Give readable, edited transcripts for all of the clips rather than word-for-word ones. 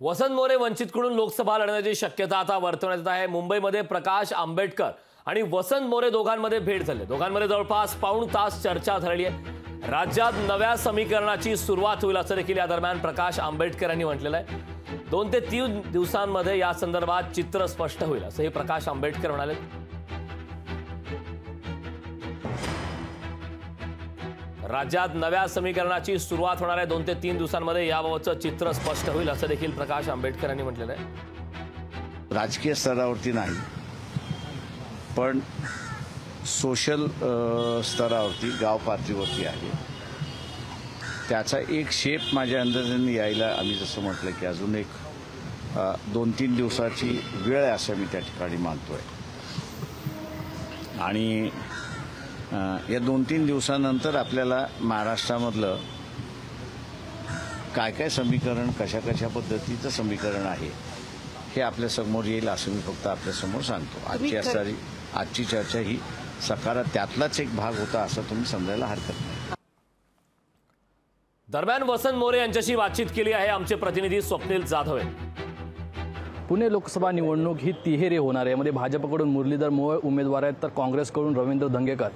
वसंत मोरे वंचितकडून लोकसभा लढण्याची शक्यता आता वर्तवण्यात येत आहे। मुंबईमध्ये प्रकाश आंबेडकर आणि वसंत मोरे दोघांमध्ये भेट झाली। दोघांमध्ये जवळपास पाऊण तास चर्चा झाली आहे। राज्यात नव्या समीकरणाची सुरुवात होईल असं देखील या दरम्यान प्रकाश आंबेडकर यांनी म्हटलेलं आहे। 2 ते 3 दिवसांमध्ये या संदर्भात चित्र स्पष्ट होईल असंही प्रकाश आंबेडकर म्हणाले। राज्यात नव्या समीकरणाची सुरुवात होणार आहे। 2 ते 3 दिवसांमध्ये याबाबतचं चित्र स्पष्ट होईल असं देखील प्रकाश आंबेडकर यांनी म्हटलेलं आहे। राजकीय स्तरावरती नाही, पण सोशल स्तरावरती गाव पातळीवरती आहे। त्याचा एक शेप माझ्या अंदाजाने यायला आम्ही जसं म्हटलं की अजून एक 2-3 दिवसाची वेळ आहे असं मी त्या ठिकाणी मानतोय। आणि या 2-3 दिवसानंतर आपल्याला महाराष्ट्रामधलं काय काय समीकरण, कशा पद्धतीचं समीकरण आहे हे आपल्या समोर येईल असं मी फक्त आपल्या समोर सांगतो। आजची चर्चा ही त्यातलाच एक भाग होता असं तुम्ही समजायला हरकत नाही। दरम्यान वसंत मोरे यांच्याशी बातचीत केली आहे आमचे प्रतिनिधी स्वप्नील जाधव। पुणे लोकसभा निवडणूक ही तिहेरी होणार आहे। यामध्ये भाजपकडून मुरलीधर मोहोळ उमेदवार आहेत, तर काँग्रेसकडून रवींद्र धंगेकर,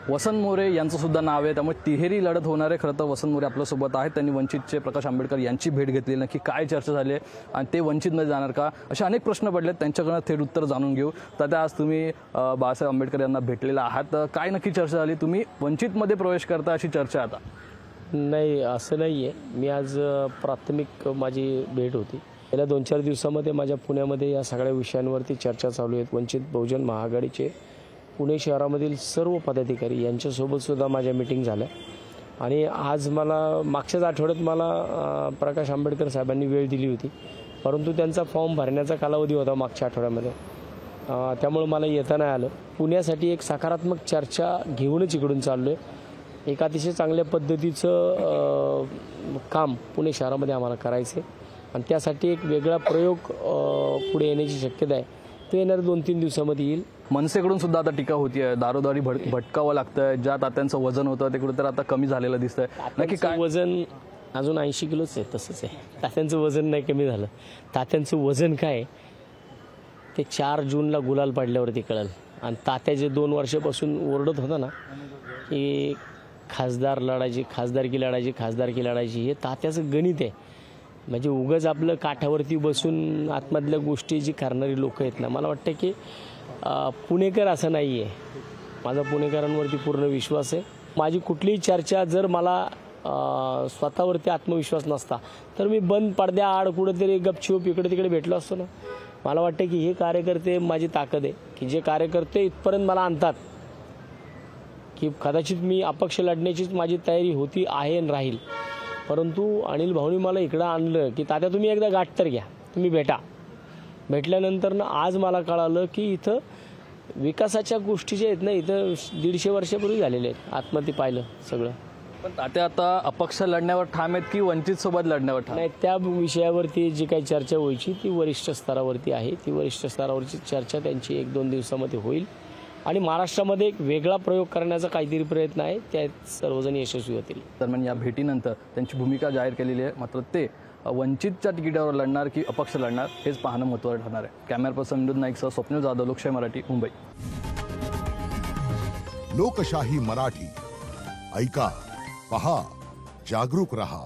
वसंत मोरे यांचं सुद्धा नाव आहे। त्यामुळे तिहेरी लढत होणार आहे। खरं तर वसंत मोरे आपल्यासोबत आहेत, त्यांनी वंचितचे प्रकाश आंबेडकर यांची भेट घेतली। नक्की काय चर्चा झाली आहे आणि ते वंचितमध्ये जाणार का, असे अनेक प्रश्न पडलेत, त्यांच्याकडून थेट उत्तर जाणून घेऊ। तर आज तुम्ही बाळासाहेब आंबेडकर यांना भेटलेला आहात, काय नक्की चर्चा झाली? तुम्ही वंचितमध्ये प्रवेश करता अशी चर्चा आता? नाही, असं नाही आहे। मी आज प्राथमिक माझी भेट होती। गेल्या 2-4 दिवसामध्ये माझ्या पुण्यामध्ये या सगळ्या विषयांवरती चर्चा चालू आहेत। वंचित बहुजन महाआघाडीचे पुणे शहरामधील सर्व पदाधिकारी यांच्यासोबत सुद्धा माझ्या मीटिंग झाल्या। आणि आज मागच्याच आठवड्यात मला प्रकाश आंबेडकर साहेबांनी वेळ दिली होती, परंतु त्यांचा फॉर्म भरण्याचा कालावधी होता मागच्या आठवड्यामध्ये, त्यामुळे मला येता नाही आलं। पुण्यासाठी एक सकारात्मक चर्चा घेऊनच इकडून चाललो आहे। एक अतिशय चांगल्या पद्धतीचं काम पुणे शहरामध्ये आम्हाला करायचं आहे आणि त्यासाठी एक वेगळा प्रयोग पुढे येण्याची शक्यता आहे। तो येणाऱ्या 2-3 दिवसामध्ये येईल। मनसेकडून सुद्धा आता टीका होतीये, दारोदारी भटकावं लागतंय, ज्या तात्यांचं वजन होतं ते कुठेतरी आता कमी झालेलं दिसतंय। नक्की काय? वजन अजून 80 किलोच आहे, तसंच आहे। तात्यांचं वजन नाही कमी झालं। तात्यांचं वजन काय ते 4 जूनला गुलाल पाडल्यावरती कळलं। आणि तात्या जे 2 वर्षापासून ओरडत होता ना की खासदारकी लढायची, हे तात्याचं गणित आहे। म्हणजे उगाच आपलं काठावरती बसून आतमधल्या गोष्टी जी करणारी लोक आहेत ना, मला वाटतं की पुणेकर असं नाही आहे। माझा पुणेकरांवरती पूर्ण विश्वास आहे। माझी कुठलीही चर्चा जर मला स्वतःवरती आत्मविश्वास नसता तर मी बंद पडद्याआड कुठेतरी गपचूप इकडे तिकडे भेटलो असतो ना। मला वाटतं की हे कार्यकर्ते माझी ताकद आहे की जे कार्यकर्ते इथपर्यंत मला आणतात की कदाचित मी अपक्ष लढण्याचीच माझी तयारी होती, आहे आणि राहील, परंतु अनिल भाऊनी मला इकडं आणलं की तात्या तुम्ही एकदा गाठ तर घ्या, तुम्ही भेटल्यानंतर ना आज मला कळालं की इथं विकासाच्या गोष्टी ज्या आहेत ना, इथं 150 वर्षापूर्वी झालेल्या आहेत। आत्महत्या पाहिलं सगळं। पण तात्या आता अपक्ष लढण्यावर ठाम आहेत की वंचित सोबत लढण्यावर ठाम? नाही, त्या विषयावरती जी काही चर्चा व्हायची ती वरिष्ठ स्तरावरती आहे। ती वरिष्ठ स्तरावरची चर्चा त्यांची 1-2 दिवसामध्ये होईल आणि महाराष्ट्रामध्ये एक वेगळा प्रयोग करण्याचा काहीतरी प्रयत्न आहे, त्यात सर्वजण यशस्वी होतील। दरम्यान या भेटीनंतर त्यांची भूमिका जाहीर केलेली आहे, मात्र ते वंचितच्या तिकिटावर लढणार की अपक्ष लढणार हेच पाहणं महत्त्वाचं ठरणार आहे। कॅमेरा पर्सन विनोद नाईकसह स्वप्नील जाधव, लोकशाही मराठी, मुंबई। लोकशाही मराठी ऐका, पहा, जागरूक रहा।